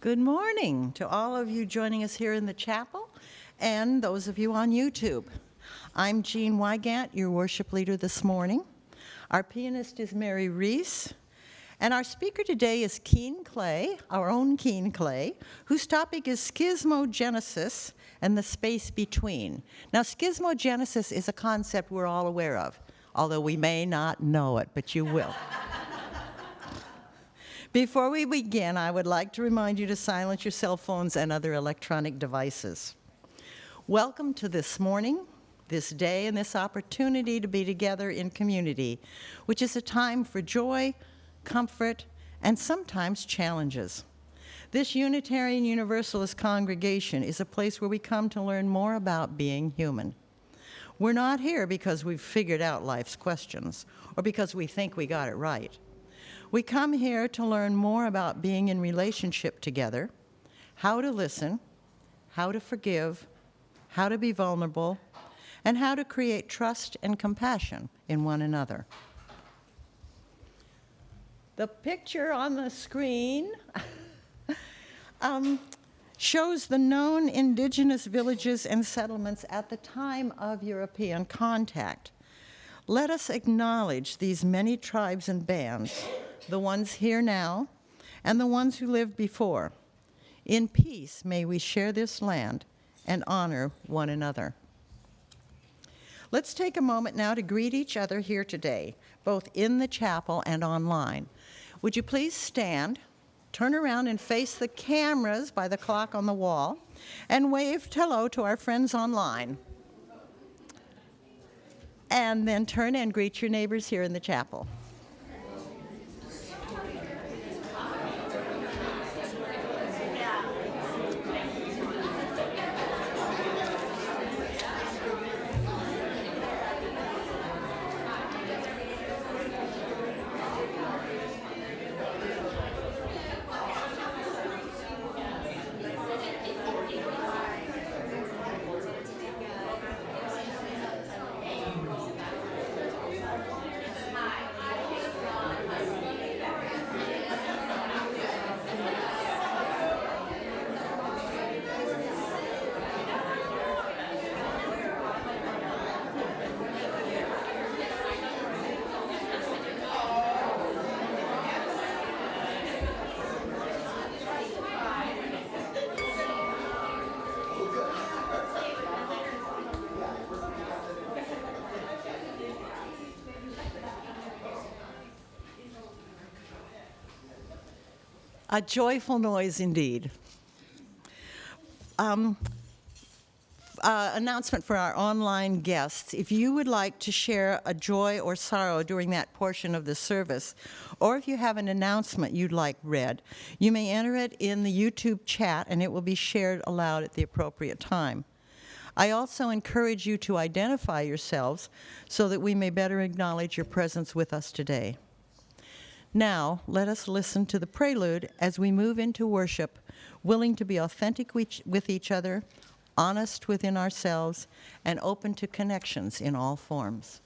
Good morning to all of you joining us here in the chapel and those of you on YouTube. I'm Jean Weigant, your worship leader this morning. Our pianist is Mary Reese, and our speaker today is Keene Clay, our own Keene Clay, whose topic is Schismogenesis and the space between. Now, schismogenesis is a concept we're all aware of, although we may not know it, but you will. Before we begin, I would like to remind you to silence your cell phones and other electronic devices. Welcome to this morning, this day, and this opportunity to be together in community, which is a time for joy, comfort, and sometimes challenges. This Unitarian Universalist congregation is a place where we come to learn more about being human. We're not here because we've figured out life's questions or because we think we got it right. We come here to learn more about being in relationship together, how to listen, how to forgive, how to be vulnerable, and how to create trust and compassion in one another. The picture on the screen shows the known indigenous villages and settlements at the time of European contact. Let us acknowledge these many tribes and bands, the ones here now, and the ones who lived before. In peace, may we share this land and honor one another. Let's take a moment now to greet each other here today, both in the chapel and online. Would you please stand, turn around and face the cameras by the clock on the wall, and wave hello to our friends online. And then turn and greet your neighbors here in the chapel. A joyful noise indeed. Announcement for our online guests. If you would like to share a joy or sorrow during that portion of the service, or if you have an announcement you'd like read, you may enter it in the YouTube chat and it will be shared aloud at the appropriate time. I also encourage you to identify yourselves so that we may better acknowledge your presence with us today. Now, let us listen to the prelude as we move into worship, willing to be authentic with each other, honest within ourselves, and open to connections in all forms.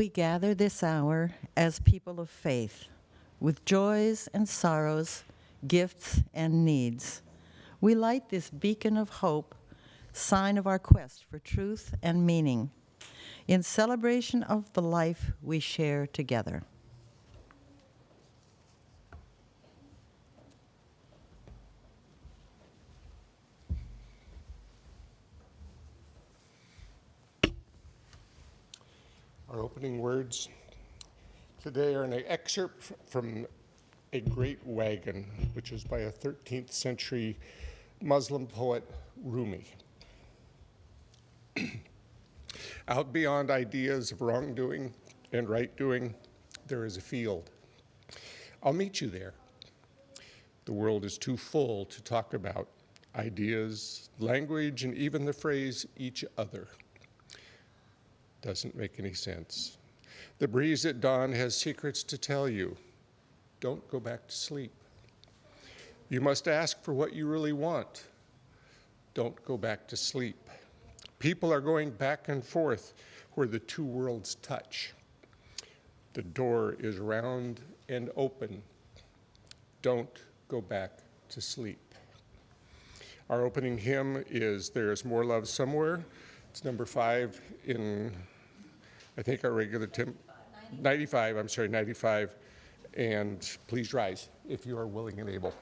We gather this hour as people of faith, with joys and sorrows, gifts and needs. We light this beacon of hope, sign of our quest for truth and meaning, in celebration of the life we share together. Our opening words today are an excerpt from a great Weigant, which is by a 13th century Muslim poet, Rumi. Out beyond ideas of wrongdoing and right doing, there is a field. I'll meet you there. The world is too full to talk about ideas, language, and even the phrase each other. Doesn't make any sense. The breeze at dawn has secrets to tell you. Don't go back to sleep. You must ask for what you really want. Don't go back to sleep. People are going back and forth where the two worlds touch. The door is round and open. Don't go back to sleep. Our opening hymn is There's More Love Somewhere. It's number 5 in, I think, our regular 95. And please rise if you are willing and able.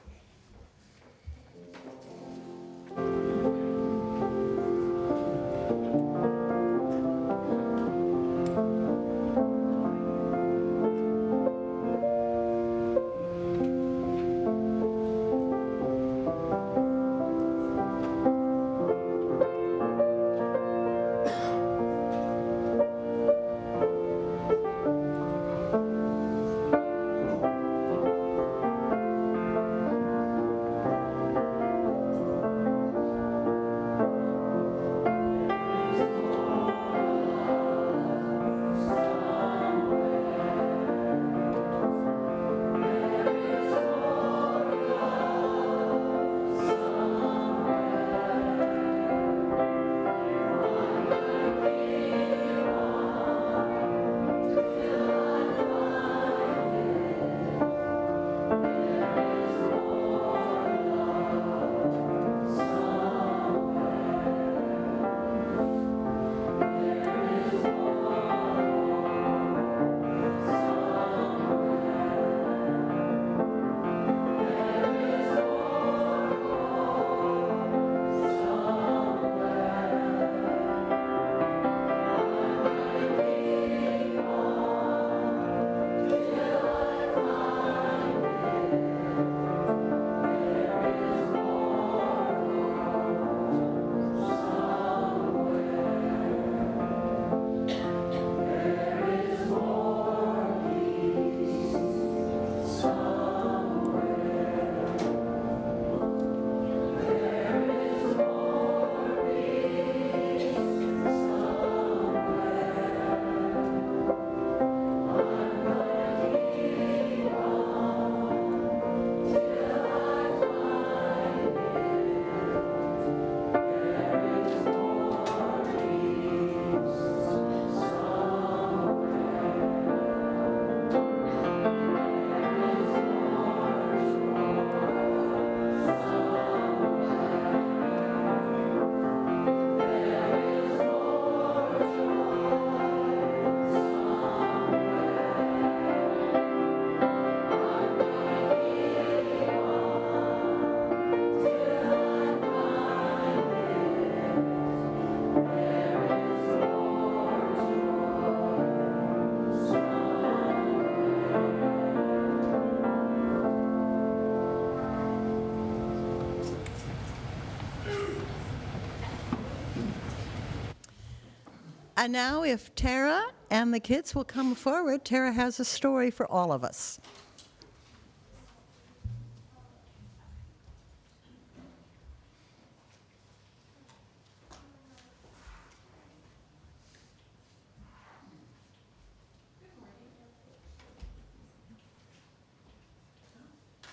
And now if Tara and the kids will come forward, Tara has a story for all of us.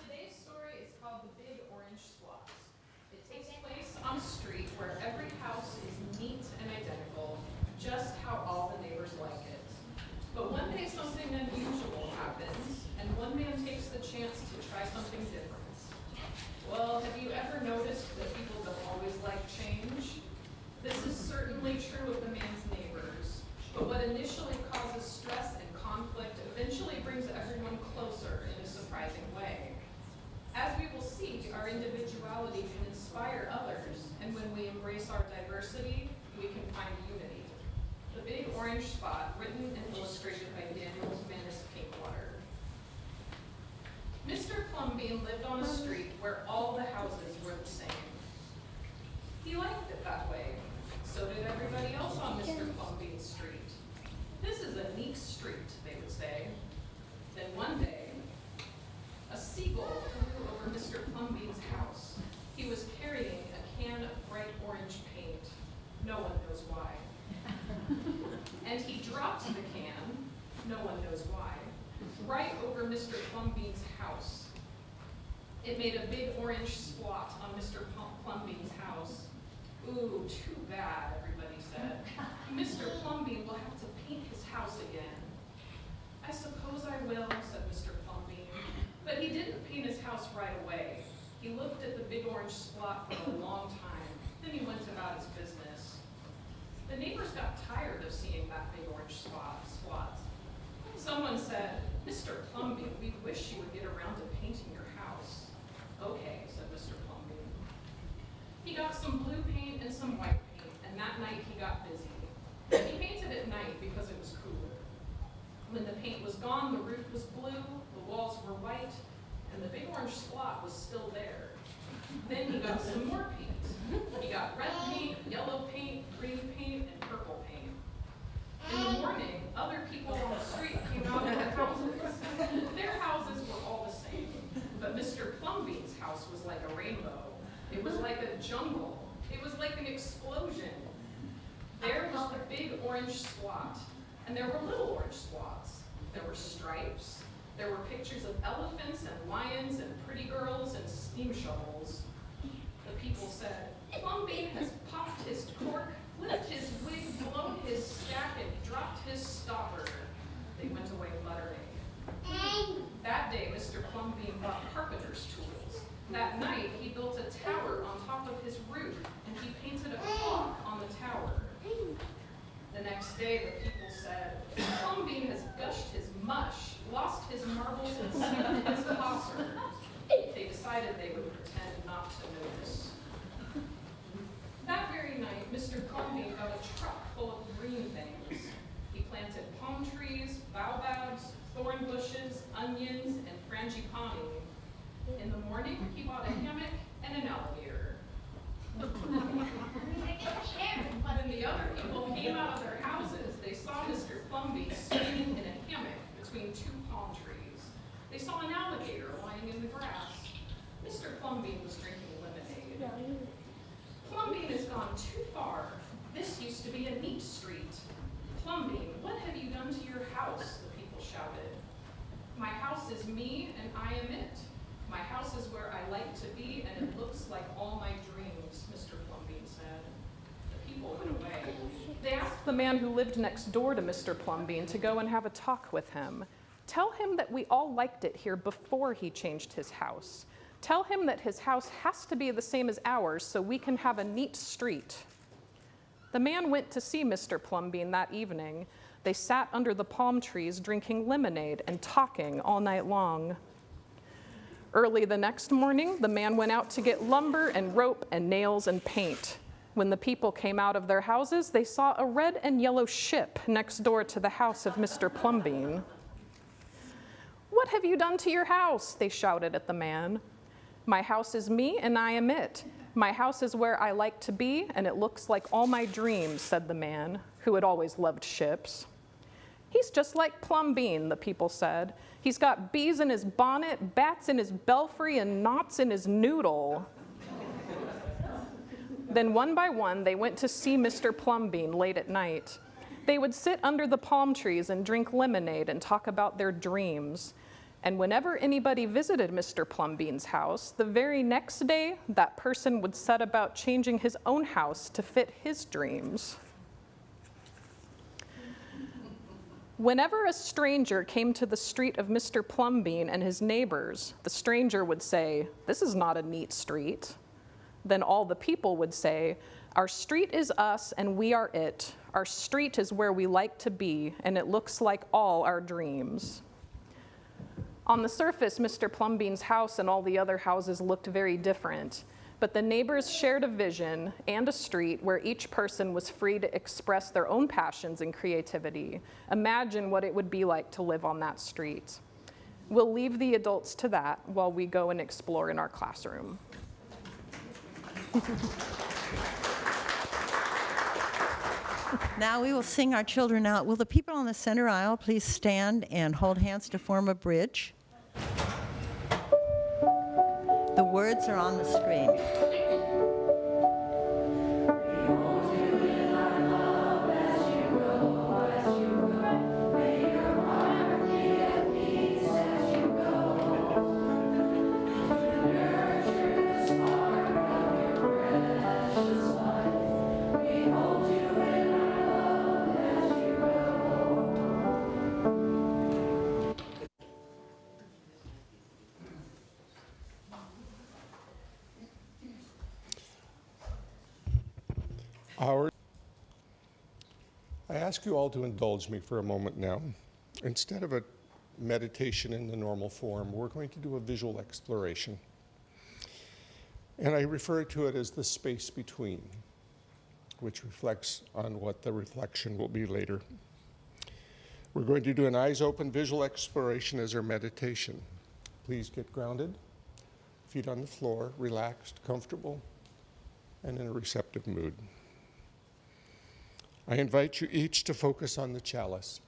Today's story is called The Big Orange Squat. It takes place on a street where every house is neat and identical, just how all the neighbors like it. But chance to try something different. Well, have you ever noticed that people don't always like change? This is certainly true of the man's neighbors, but what initially causes stress and conflict eventually brings everyone closer in a surprising way. As we will see, our individuality can inspire others, and when we embrace our diversity, we can find unity. The Big Orange Spot, written and illustrated by Daniel Manis Pinkwater. Mr. Plumbean lived on a street where all the houses were the same. He liked it that way. So did everybody else on Mr. Plumbean's street. This is a neat street, they would say. Then one day, a seagull flew over Mr. Plumbean's house. He was carrying a can of bright orange paint. No one knows why. And he dropped the can, no one knows why, right over Mr. Plumbean's house. It made a big orange splot on Mr. Plumbean's house. Ooh, too bad, everybody said. Mr. Plumbean will have to paint his house again. I suppose I will, said Mr. Plumbean. But he didn't paint his house right away. He looked at the big orange spot for a long time. Then he went about his business. The neighbors got tired of seeing that big orange spot. Someone said, Mr. Plumbean, we wish you would get around to painting your house. Okay, said Mr. Plumbean. He got some blue paint and some white paint, and that night he got busy. He painted at night because it was cooler. When the paint was gone, the roof was blue, the walls were white, and the big orange spot was still there. Then he got some more paint. He got red paint, yellow paint, green paint, and purple paint. In the morning, other people on the street came out of their houses. Their houses were all the same, but Mr. Plumbean's house was like a rainbow. It was like a jungle. It was like an explosion. There was the big orange spot, and there were little orange spots. There were stripes. There were pictures of elephants and lions and pretty girls and steam shovels. The people said, Plumbean has popped his cork, flipped his wig, blown his stack, and dropped his stopper. They went away muttering. That day, Mr. Plumbean bought carpenter's tools. That night, he built a tower on top of his roof, and he painted a clock on the tower. The next day, the people said, Plumbean has gushed his mush, lost his marbles, and skipped his saucer. They decided they would pretend not to notice. That very night, Mr. Plumbean got a truck full of green things. He planted palm trees, baobabs, thorn bushes, onions, and frangipani. In the morning, he bought a hammock and an alligator. When the other people came out of their houses, they saw Mr. Plumbean swimming in a hammock between two palm trees. They saw an alligator lying in the grass. Mr. Plumbean was drinking lemonade. Plumbean has gone too far. This used to be a neat street. Plumbean, what have you done to your house? The people shouted. My house is me and I am it. My house is where I like to be and it looks like all my dreams, Mr. Plumbean said. The people went away. They asked the man who lived next door to Mr. Plumbean to go and have a talk with him. Tell him that we all liked it here before he changed his house. Tell him that his house has to be the same as ours so we can have a neat street. The man went to see Mr. Plumbean that evening. They sat under the palm trees drinking lemonade and talking all night long. Early the next morning, the man went out to get lumber and rope and nails and paint. When the people came out of their houses, they saw a red and yellow ship next door to the house of Mr. Plumbean. What have you done to your house? They shouted at the man. My house is me and I am it. My house is where I like to be and it looks like all my dreams, said the man, who had always loved ships. He's just like Plumbean, the people said. He's got bees in his bonnet, bats in his belfry, and knots in his noodle. Then one by one, they went to see Mr. Plumbean late at night. They would sit under the palm trees and drink lemonade and talk about their dreams. And whenever anybody visited Mr. Plumbean's house, the very next day, that person would set about changing his own house to fit his dreams. Whenever a stranger came to the street of Mr. Plumbean and his neighbors, the stranger would say, "This is not a neat street." Then all the people would say, "Our street is us and we are it. Our street is where we like to be, and it looks like all our dreams." On the surface, Mr. Plumbean's house and all the other houses looked very different, but the neighbors shared a vision and a street where each person was free to express their own passions and creativity. Imagine what it would be like to live on that street. We'll leave the adults to that while we go and explore in our classroom. Now we will sing our children out. Will the people on the center aisle please stand and hold hands to form a bridge? The words are on the screen. I ask you all to indulge me for a moment now. Instead of a meditation in the normal form, we're going to do a visual exploration. And I refer to it as the space between, which reflects on what the reflection will be later. We're going to do an eyes open visual exploration as our meditation. Please get grounded, feet on the floor, relaxed, comfortable, and in a receptive mood. I invite you each to focus on the chalice.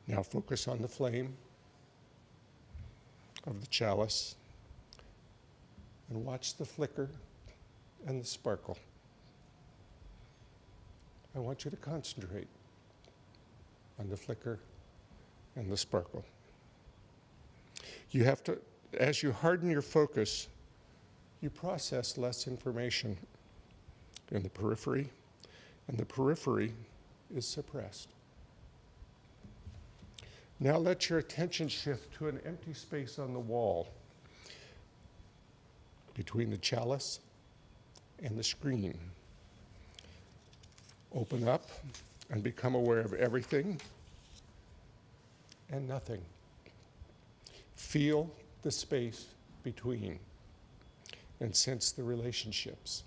Now focus on the flame of the chalice and watch the flicker and the sparkle. I want you to concentrate on the flicker and the sparkle. You have to, as you harden your focus, you process less information in the periphery, and the periphery is suppressed. Now let your attention shift to an empty space on the wall between the chalice and the screen. Open up and become aware of everything and nothing. Feel the space between and sense the relationships.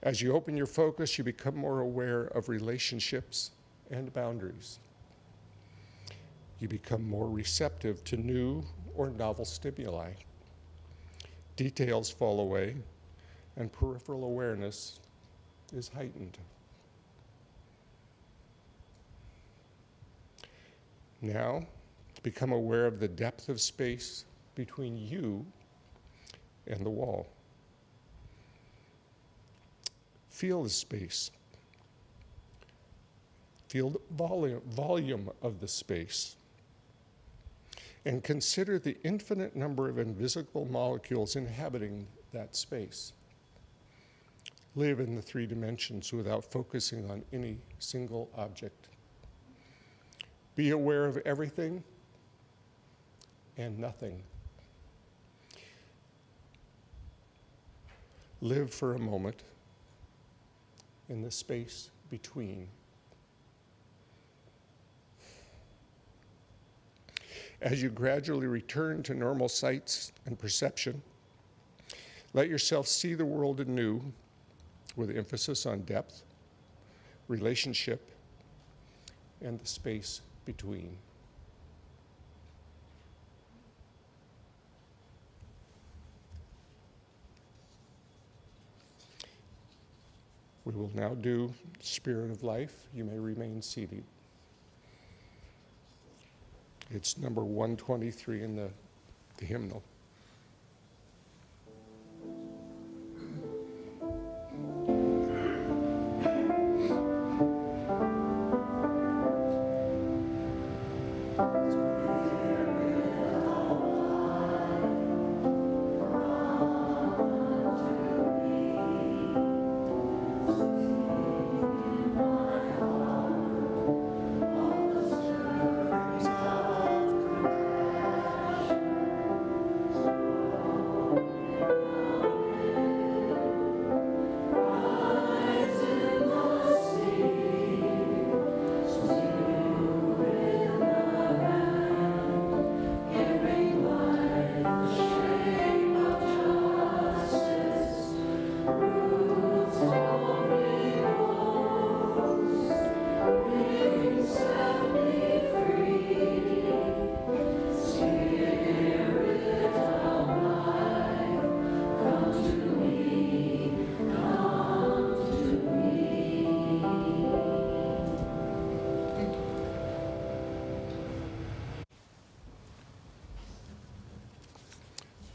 As you open your focus, you become more aware of relationships and boundaries. You become more receptive to new or novel stimuli. Details fall away, and peripheral awareness is heightened. Now, become aware of the depth of space between you and the wall. Feel the space. Feel the volume of the space. And consider the infinite number of invisible molecules inhabiting that space. Live in the 3 dimensions without focusing on any single object. Be aware of everything and nothing. Live for a moment in the space between. As you gradually return to normal sights and perception, let yourself see the world anew with emphasis on depth, relationship, and the space between. We will now do Spirit of Life. You may remain seated. It's number 123 in the hymnal.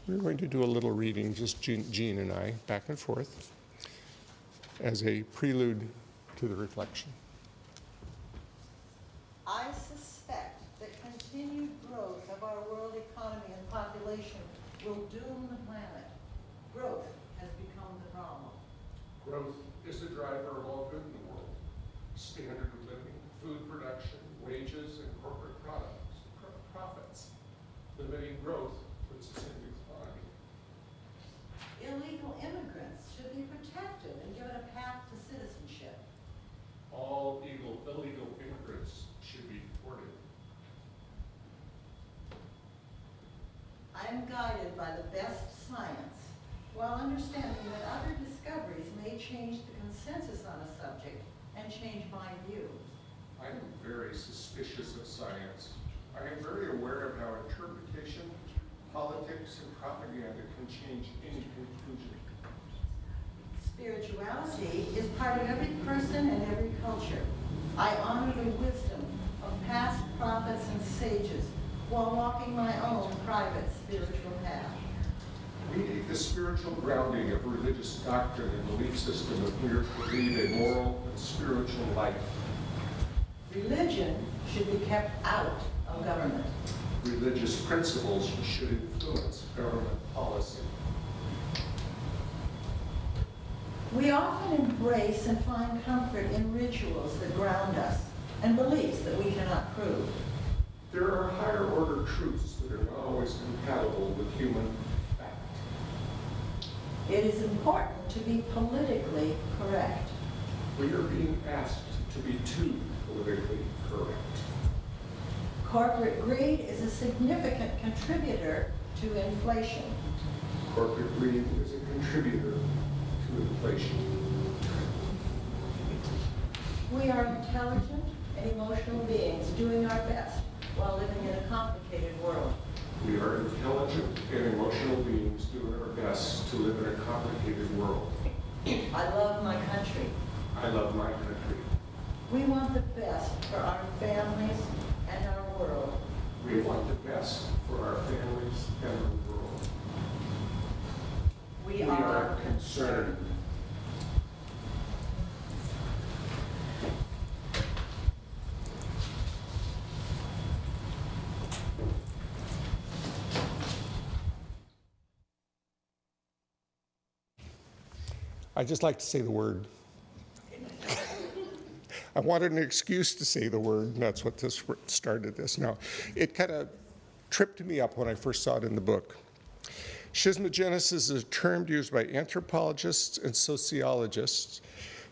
We're going to do a little reading, just Jean and I, back and forth, as a prelude to the reflection. I suspect that continued growth of our world economy and population will doom the planet. Growth has become the normal. Growth is the driver of all good in the world. Standard of living, food production, wages, and corporate profits. Limiting growth puts us in decline. Illegal immigrants should be protected and given a path to citizenship. All illegal immigrants should be deported. I am guided by the best science, while understanding that other discoveries may change the consensus on a subject and change my view. I am very suspicious of science. I am very aware of how interpretation, politics, and propaganda can change any conclusion. Spirituality is part of every person and every culture. I honor the wisdom of past prophets and sages while walking my own private spiritual path. We need the spiritual grounding of religious doctrine and belief system if we are to lead a moral and spiritual life. Religion should be kept out of government. Religious principles should influence government policy. We often embrace and find comfort in rituals that ground us and beliefs that we cannot prove. There are higher order truths that are not always compatible with human fact. It is important to be politically correct. We are being asked to be too politically correct. Corporate greed is a significant contributor to inflation. Corporate greed is a contributor to inflation. We are intelligent and emotional beings doing our best while living in a complicated world. We are intelligent and emotional beings doing our best to live in a complicated world. I love my country. I love my country. We want the best for our families and our world. We want the best for our families and our world. We are concerned. I just like to say the word. I wanted an excuse to say the word, and that's what this started this. Now, it kind of tripped me up when I first saw it in the book. Schismogenesis is a term used by anthropologists and sociologists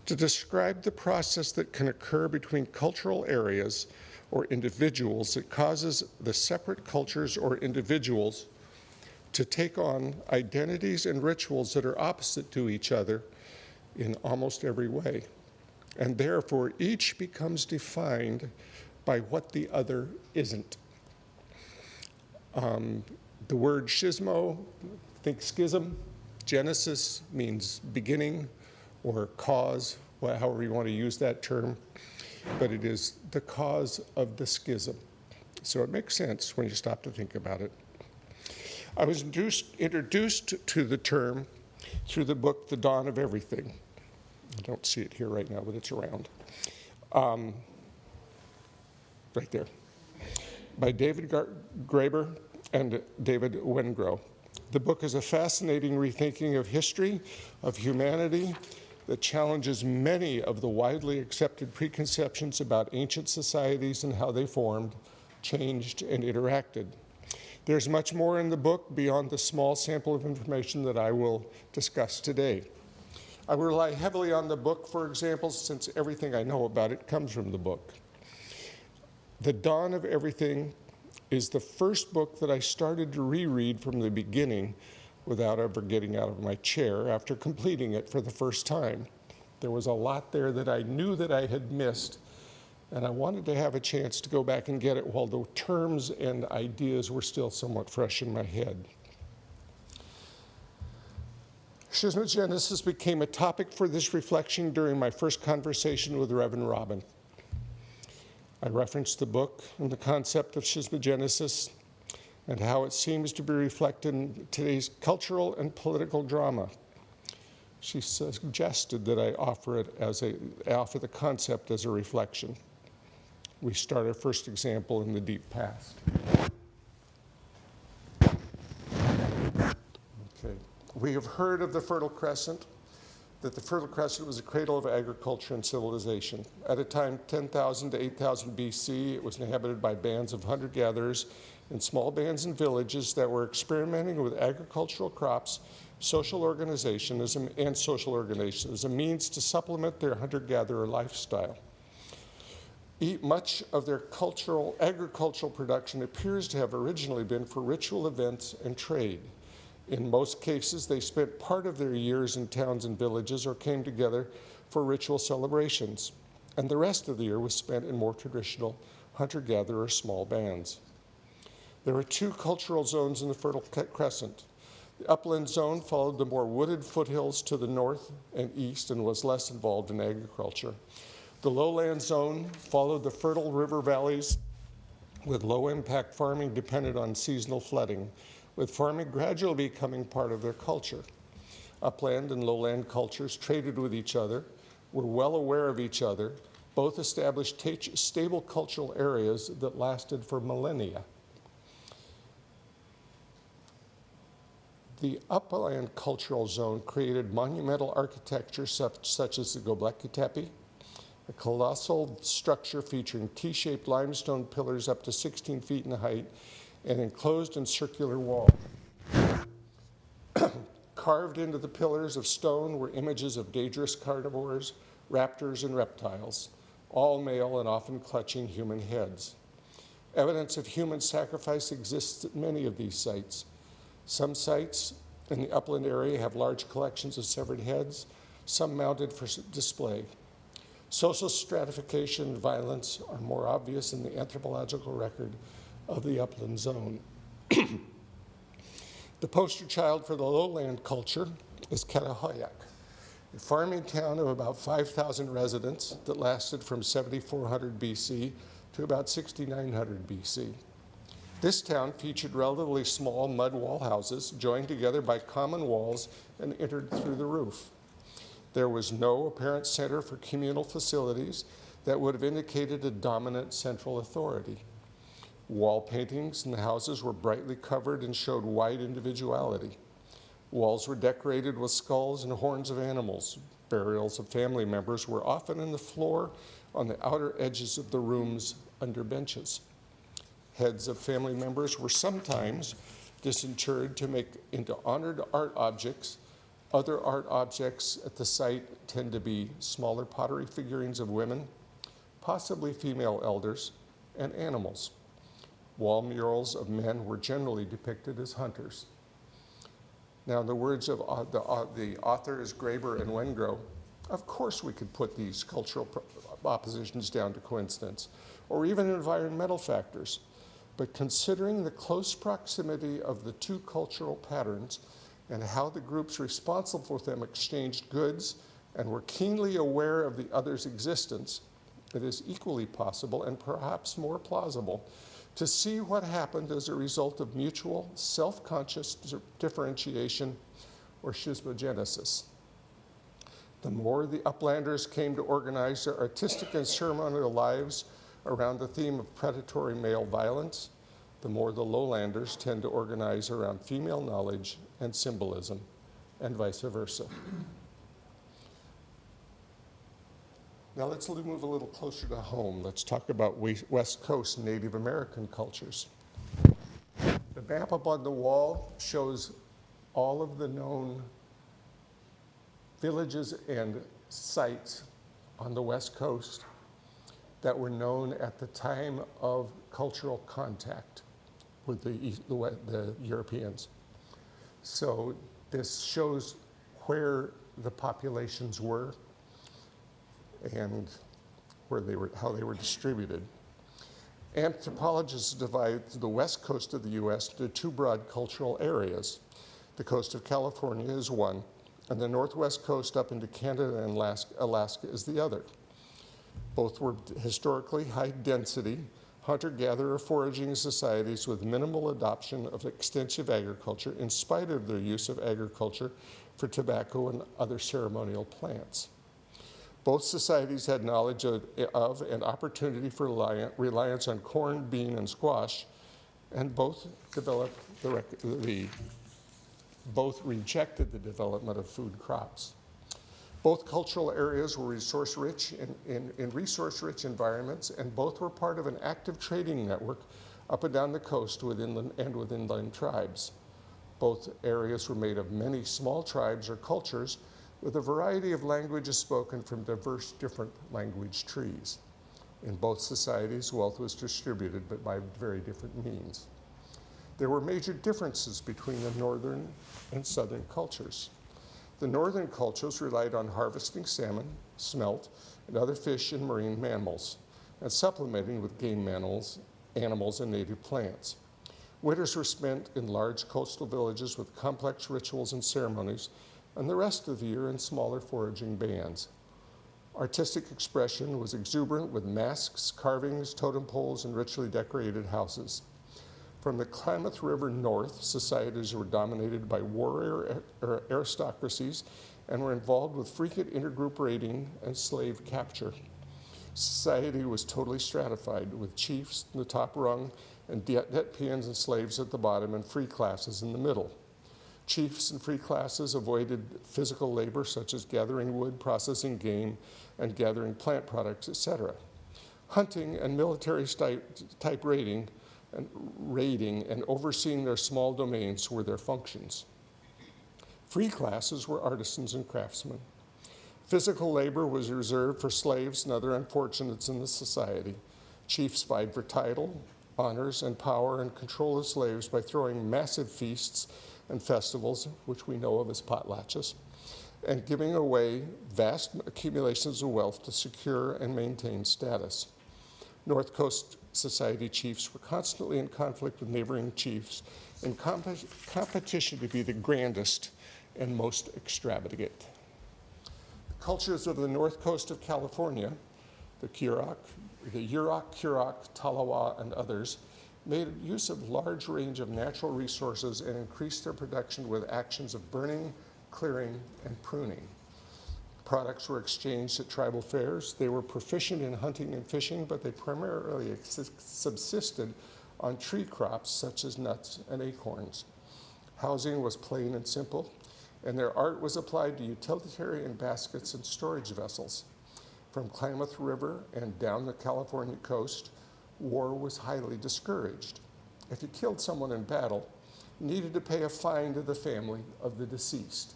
to describe the process that can occur between cultural areas or individuals that causes the separate cultures or individuals to take on identities and rituals that are opposite to each other in almost every way. And therefore, each becomes defined by what the other isn't. The word schismo, think schism, Genesis means beginning or cause, however you want to use that term, but it is the cause of the schism. So it makes sense when you stop to think about it. I was introduced to the term through the book, The Dawn of Everything. I don't see it here right now, but it's around. Right there. By David Graeber and David Wengrow. The book is a fascinating rethinking of history, of humanity, that challenges many of the widely accepted preconceptions about ancient societies and how they formed, changed, and interacted. There's much more in the book beyond the small sample of information that I will discuss today. I rely heavily on the book for examples, since everything I know about it comes from the book. The Dawn of Everything is the first book that I started to reread from the beginning without ever getting out of my chair after completing it for the first time. There was a lot there that I knew that I had missed, and I wanted to have a chance to go back and get it while the terms and ideas were still somewhat fresh in my head. Schismogenesis became a topic for this reflection during my first conversation with Reverend Robin. I referenced the book and the concept of schismogenesis, and how it seems to be reflected in today's cultural and political drama. She suggested that I offer the concept as a reflection. We start our first example in the deep past. Okay. We have heard of the Fertile Crescent, that the Fertile Crescent was a cradle of agriculture and civilization. At a time 10,000 to 8,000 BC, it was inhabited by bands of hunter-gatherers in small bands and villages that were experimenting with agricultural crops, social organization as a means to supplement their hunter-gatherer lifestyle. Much of their agricultural production appears to have originally been for ritual events and trade. In most cases, they spent part of their years in towns and villages or came together for ritual celebrations, and the rest of the year was spent in more traditional hunter-gatherer small bands. There are two cultural zones in the Fertile Crescent. The upland zone followed the more wooded foothills to the north and east and was less involved in agriculture. The lowland zone followed the fertile river valleys with low-impact farming dependent on seasonal flooding, with farming gradually becoming part of their culture. Upland and lowland cultures traded with each other, were well aware of each other, both established stable cultural areas that lasted for millennia. The upland cultural zone created monumental architecture such as the Göbekli Tepe, a colossal structure featuring T-shaped limestone pillars up to 16 feet in height and enclosed in circular walls. Carved into the pillars of stone were images of dangerous carnivores, raptors, and reptiles, all male and often clutching human heads. Evidence of human sacrifice exists at many of these sites. Some sites in the upland area have large collections of severed heads, some mounted for display. Social stratification and violence are more obvious in the anthropological record of the upland zone. The poster child for the lowland culture is Katahoyak, a farming town of about 5,000 residents that lasted from 7,400 BC to about 6,900 BC. This town featured relatively small mud wall houses joined together by common walls and entered through the roof. There was no apparent center for communal facilities that would have indicated a dominant central authority. Wall paintings in the houses were brightly covered and showed wide individuality. Walls were decorated with skulls and horns of animals. Burials of family members were often in the floor on the outer edges of the rooms under benches. Heads of family members were sometimes disinterred to make into honored art objects. Other art objects at the site tend to be smaller pottery figurines of women, possibly female elders, and animals. Wall murals of men were generally depicted as hunters. Now, in the words of the authors Graeber and Wengrow, of course we could put these cultural oppositions down to coincidence, or even environmental factors. But considering the close proximity of the two cultural patterns and how the groups responsible for them exchanged goods and were keenly aware of the other's existence, it is equally possible and perhaps more plausible to see what happened as a result of mutual self-conscious differentiation or schismogenesis. The more the uplanders came to organize their artistic and ceremonial lives around the theme of predatory male violence, the more the lowlanders tend to organize around female knowledge and symbolism, and vice versa. Now let's move a little closer to home. Let's talk about West Coast Native American cultures. The map up on the wall shows all of the known villages and sites on the West Coast that were known at the time of cultural contact with the Europeans. So this shows where the populations were and how they were distributed. Anthropologists divide the west coast of the US into two broad cultural areas. The coast of California is one, and the northwest coast up into Canada and Alaska is the other. Both were historically high density, hunter-gatherer foraging societies with minimal adoption of extensive agriculture in spite of their use of agriculture for tobacco and other ceremonial plants. Both societies had knowledge of and opportunity for reliance on corn, bean, and squash, and both both rejected the development of food crops. Both cultural areas were resource-rich in resource-rich environments, and both were part of an active trading network up and down the coast with inland tribes. Both areas were made of many small tribes or cultures with a variety of languages spoken from diverse different language trees. In both societies, wealth was distributed, but by very different means. There were major differences between the northern and southern cultures. The northern cultures relied on harvesting salmon, smelt, and other fish and marine mammals, and supplementing with game animals and native plants. Winters were spent in large coastal villages with complex rituals and ceremonies, and the rest of the year in smaller foraging bands. Artistic expression was exuberant with masks, carvings, totem poles, and richly decorated houses. From the Klamath River north, societies were dominated by warrior aristocracies and were involved with frequent intergroup raiding and slave capture. Society was totally stratified, with chiefs in the top rung and debt peons and slaves at the bottom and free classes in the middle. Chiefs and free classes avoided physical labor such as gathering wood, processing game, and gathering plant products, etc. Hunting and military type raiding and overseeing their small domains were their functions. Free classes were artisans and craftsmen. Physical labor was reserved for slaves and other unfortunates in the society. Chiefs vied for title, honors, and power and control of slaves by throwing massive feasts and festivals, which we know of as potlatches, and giving away vast accumulations of wealth to secure and maintain status. North Coast society chiefs were constantly in conflict with neighboring chiefs in competition to be the grandest and most extravagant. The cultures of the north coast of California, the Yurok, Kurok, Talawa, and others, made use of large range of natural resources and increased their production with actions of burning, clearing, and pruning. Products were exchanged at tribal fairs. They were proficient in hunting and fishing, but they primarily subsisted on tree crops such as nuts and acorns. Housing was plain and simple, and their art was applied to utilitarian baskets and storage vessels. From Klamath River and down the California coast, war was highly discouraged. If you killed someone in battle, you needed to pay a fine to the family of the deceased.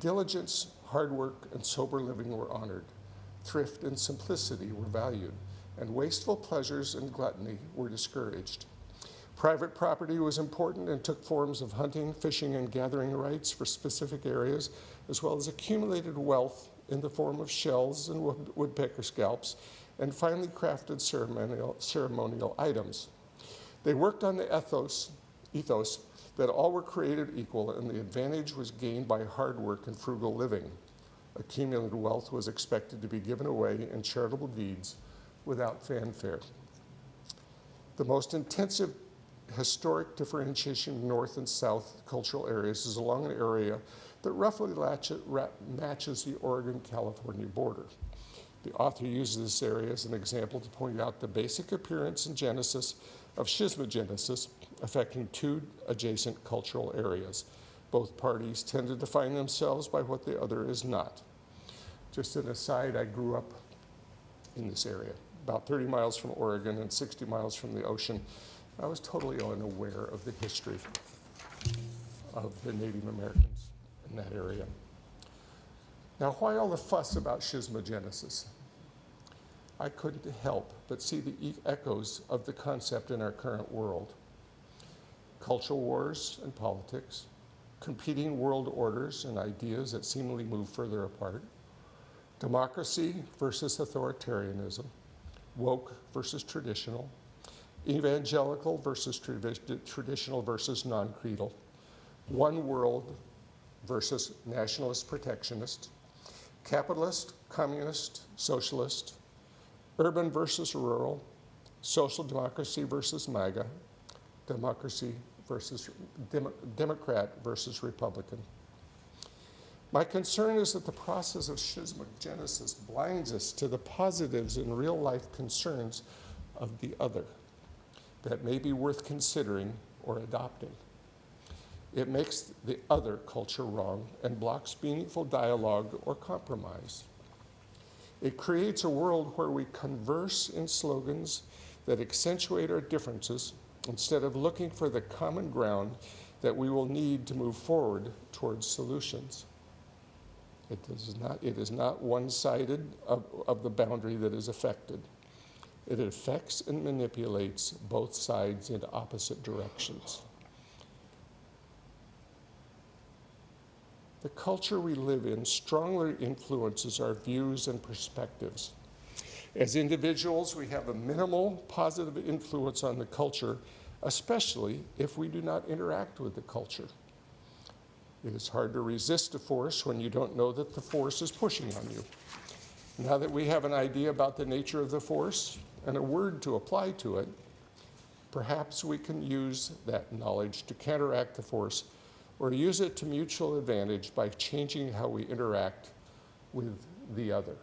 Diligence, hard work, and sober living were honored. Thrift and simplicity were valued, and wasteful pleasures and gluttony were discouraged. Private property was important and took forms of hunting, fishing, and gathering rights for specific areas, as well as accumulated wealth in the form of shells and woodpecker scalps, and finely crafted ceremonial items. They worked on the ethos that all were created equal, and the advantage was gained by hard work and frugal living. Accumulated wealth was expected to be given away in charitable deeds without fanfare. The most intensive historic differentiation of north and south cultural areas is along an area that roughly matches the Oregon-California border. The author uses this area as an example to point out the basic appearance and genesis of schismogenesis affecting two adjacent cultural areas. Both parties tend to define themselves by what the other is not. Just an aside, I grew up in this area, about 30 miles from Oregon and 60 miles from the ocean. I was totally unaware of the history of the Native Americans in that area. Now, why all the fuss about schismogenesis? I couldn't help but see the echoes of the concept in our current world. Cultural wars and politics, competing world orders and ideas that seemingly move further apart, democracy versus authoritarianism, woke versus traditional, evangelical versus traditional versus non-creedal, one world versus nationalist protectionist, capitalist, communist, socialist, urban versus rural, social democracy versus MAGA, democracy versus Democrat versus Republican. My concern is that the process of schismogenesis blinds us to the positives and real-life concerns of the other that may be worth considering or adopting. It makes the other culture wrong and blocks meaningful dialogue or compromise. It creates a world where we converse in slogans that accentuate our differences instead of looking for the common ground that we will need to move forward towards solutions. It is not one-sided of the boundary that is affected. It affects and manipulates both sides in opposite directions. The culture we live in strongly influences our views and perspectives. As individuals, we have a minimal positive influence on the culture, especially if we do not interact with the culture. It is hard to resist a force when you don't know that the force is pushing on you. Now that we have an idea about the nature of the force and a word to apply to it, perhaps we can use that knowledge to counteract the force or use it to mutual advantage by changing how we interact with the other.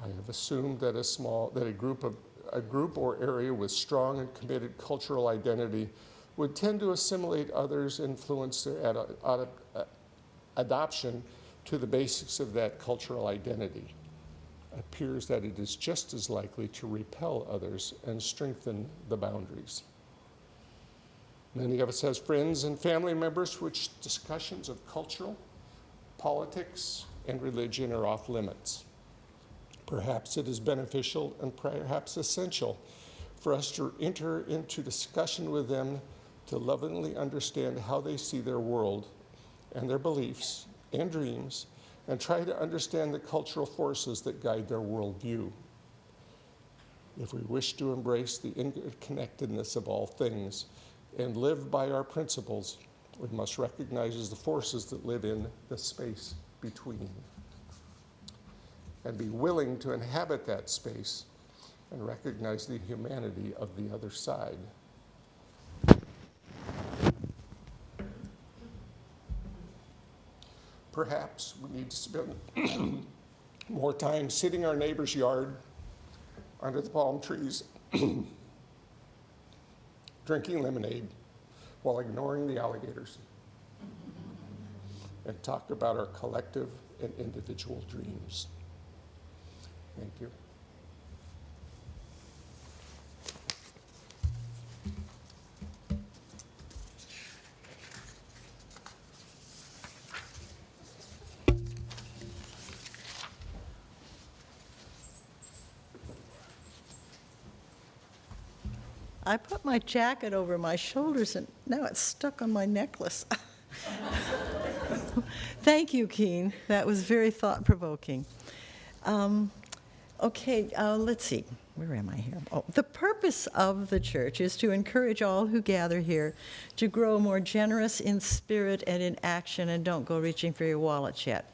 I have assumed that a group or area with strong and committed cultural identity would tend to assimilate others, influence their adoption to the basics of that cultural identity. It appears that it is just as likely to repel others and strengthen the boundaries. Many of us have friends and family members which discussions of cultural, politics, and religion are off limits. Perhaps it is beneficial and perhaps essential for us to enter into discussion with them to lovingly understand how they see their world and their beliefs and dreams, and try to understand the cultural forces that guide their worldview. If we wish to embrace the interconnectedness of all things and live by our principles, we must recognize the forces that live in the space between, and be willing to inhabit that space and recognize the humanity of the other side. Perhaps we need to spend more time sitting in our neighbor's yard under the palm trees, drinking lemonade while ignoring the alligators, and talk about our collective and individual dreams. Thank you. I put my jacket over my shoulders and now it's stuck on my necklace. Thank you, Keene. That was very thought-provoking. Let's see. Where am I here? Oh, the purpose of the church is to encourage all who gather here to grow more generous in spirit and in action, and don't go reaching for your wallets yet.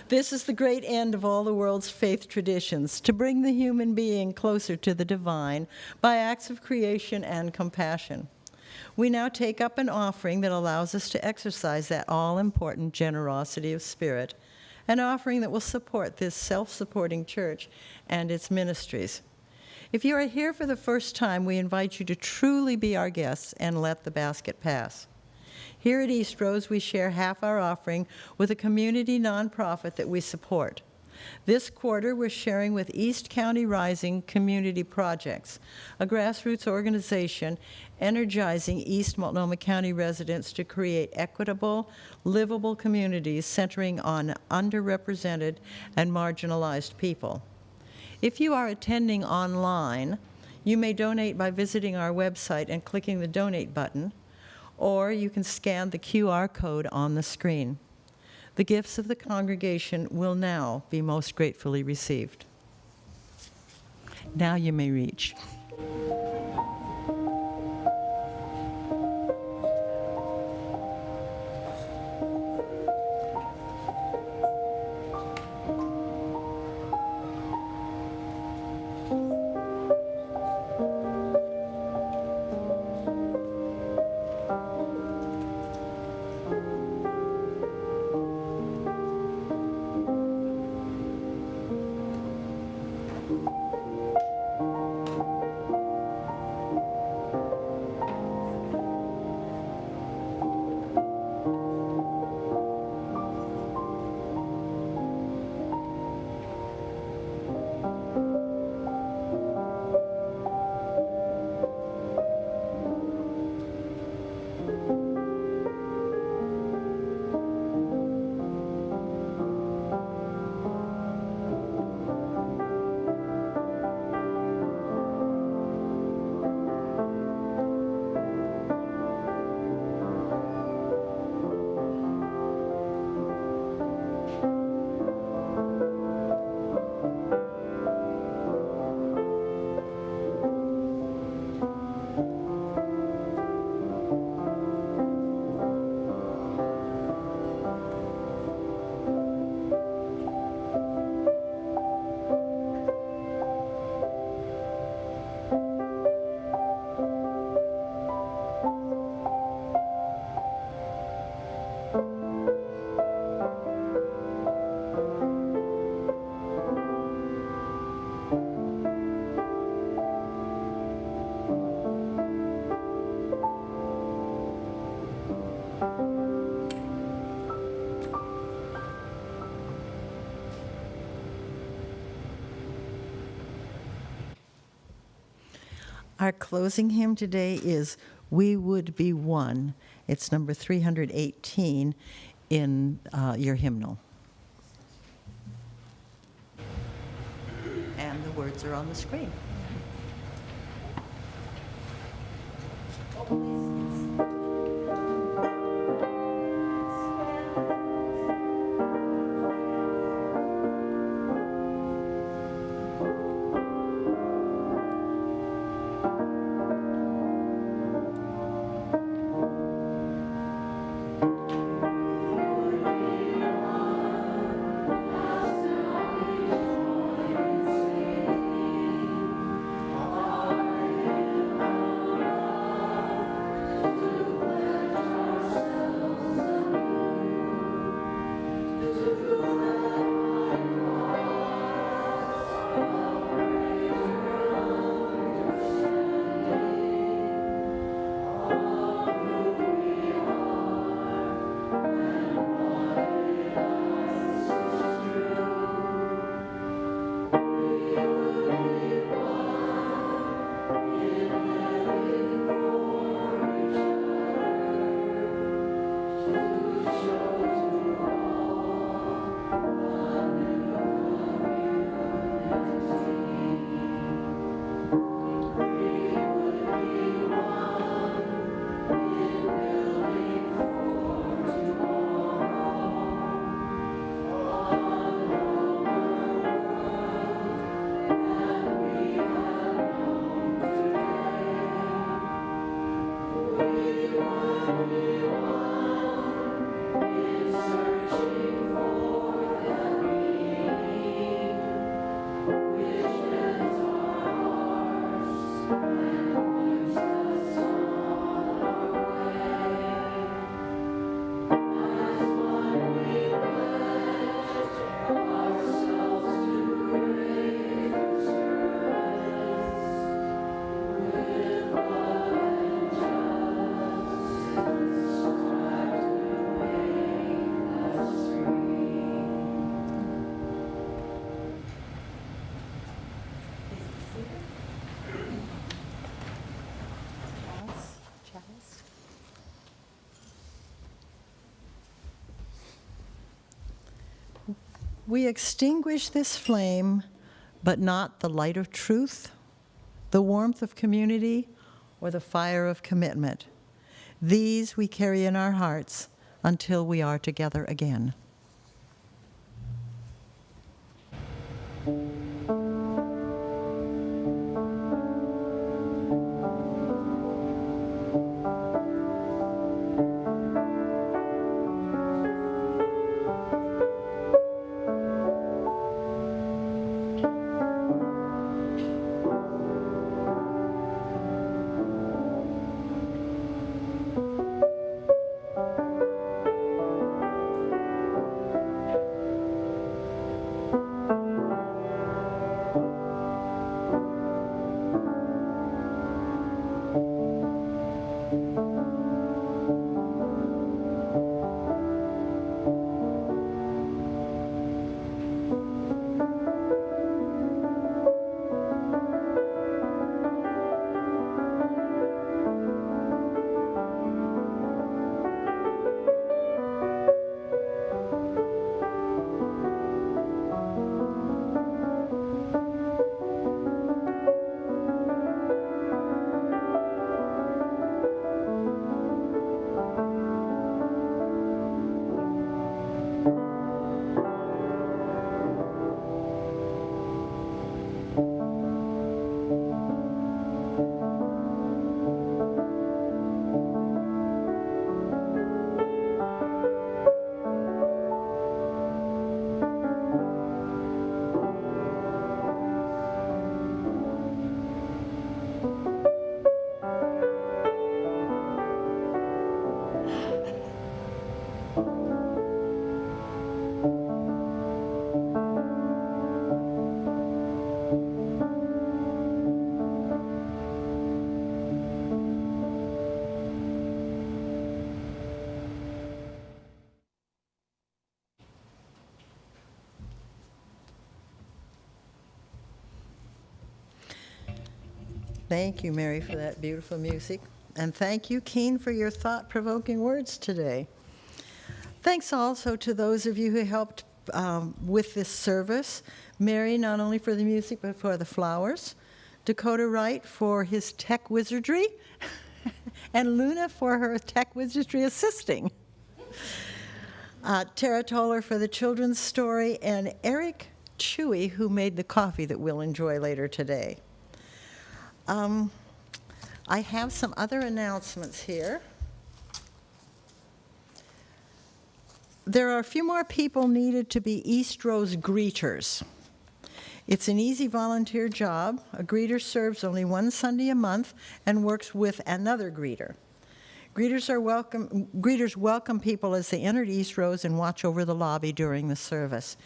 This is the great end of all the world's faith traditions, to bring the human being closer to the divine by acts of creation and compassion. We now take up an offering that allows us to exercise that all-important generosity of spirit, an offering that will support this self-supporting church and its ministries. If you are here for the first time, we invite you to truly be our guests and let the basket pass. Here at Eastrose, we share half our offering with a community nonprofit that we support. This quarter, we're sharing with East County Rising Community Projects, a grassroots organization energizing East Multnomah County residents to create equitable, livable communities centering on underrepresented and marginalized people. If you are attending online, you may donate by visiting our website and clicking the donate button, or you can scan the QR code on the screen. The gifts of the congregation will now be most gratefully received. Now you may reach. Our closing hymn today is We Would Be One. It's number 318 in your hymnal. And the words are on the screen. We extinguish this flame, but not the light of truth, the warmth of community, or the fire of commitment. These we carry in our hearts until we are together again. Thank you, Mary, for that beautiful music. And thank you, Keene, for your thought-provoking words today. Thanks also to those of you who helped with this service. Mary, not only for the music, but for the flowers. Dakota Wright for his tech wizardry. And Luna for her tech wizardry assisting. Tara Toler for the children's story, and Eric Chewy, who made the coffee that we'll enjoy later today. I have some other announcements here. There are a few more people needed to be Eastrose greeters. It's an easy volunteer job. A greeter serves only one Sunday a month and works with another greeter. Greeters welcome people as they enter Eastrose and watch over the lobby during the service.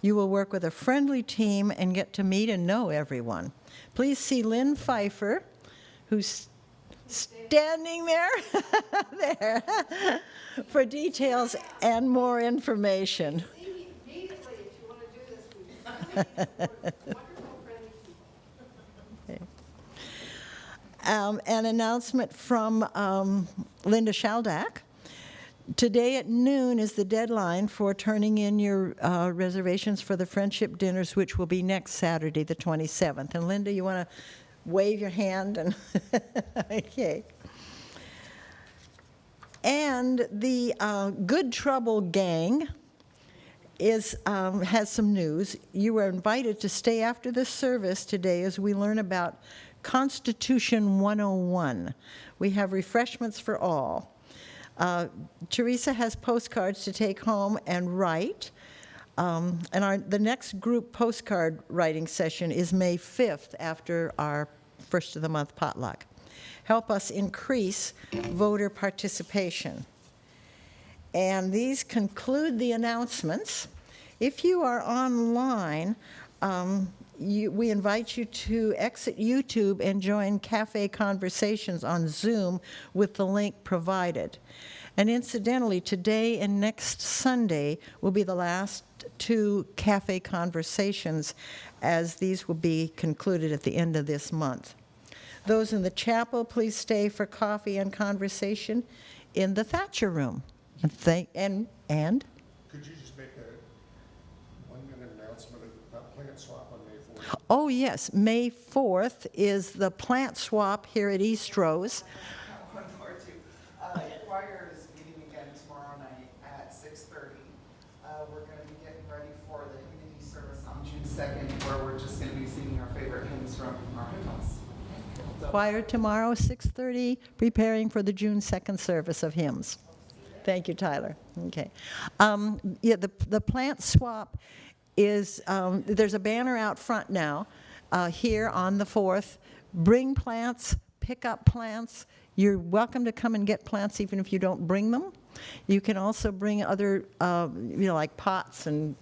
You will work with a friendly team and get to meet and know everyone. Please see Lynn Pfeiffer, who's standing there, there for details and more information. Immediately, if you want to do this, we wonderful, friendly people. An announcement from Linda Shaldak. Today at noon is the deadline for turning in your reservations for the friendship dinners, which will be next Saturday, the 27th. And Linda, you want to wave your hand? And okay. And the Good Trouble Gang has some news. You are invited to stay after the service today as we learn about Constitution 101. We have refreshments for all. Teresa has postcards to take home and write. And the next group postcard writing session is May 5th after our first of the month potluck. Help us increase voter participation. And these conclude the announcements. If you are online, we invite you to exit YouTube and join Cafe Conversations on Zoom with the link provided. And incidentally, today and next Sunday will be the last two Cafe Conversations, as these will be concluded at the end of this month. Those in the chapel, please stay for coffee and conversation in the Thatcher Room. And Could you just make a 1-minute announcement about plant swap on May 4th? Oh, yes, May 4th is the plant swap here at Eastrose. One more too. Choir is meeting again tomorrow night at 6:30. We're going to be getting ready for the hymnody service on June 2nd, where we're just going to be singing our favorite hymns from our hymnals. So, Choir tomorrow, 6:30, preparing for the June 2nd service of hymns. Thank you, Tyler. Okay. Yeah, the plant swap is, there's a banner out front now, here on the 4th. Bring plants, pick up plants. You're welcome to come and get plants even if you don't bring them. You can also bring other, like pots and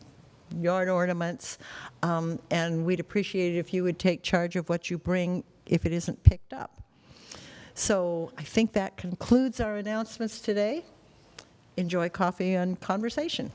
yard ornaments. And we'd appreciate it if you would take charge of what you bring if it isn't picked up. So I think that concludes our announcements today. Enjoy coffee and conversation.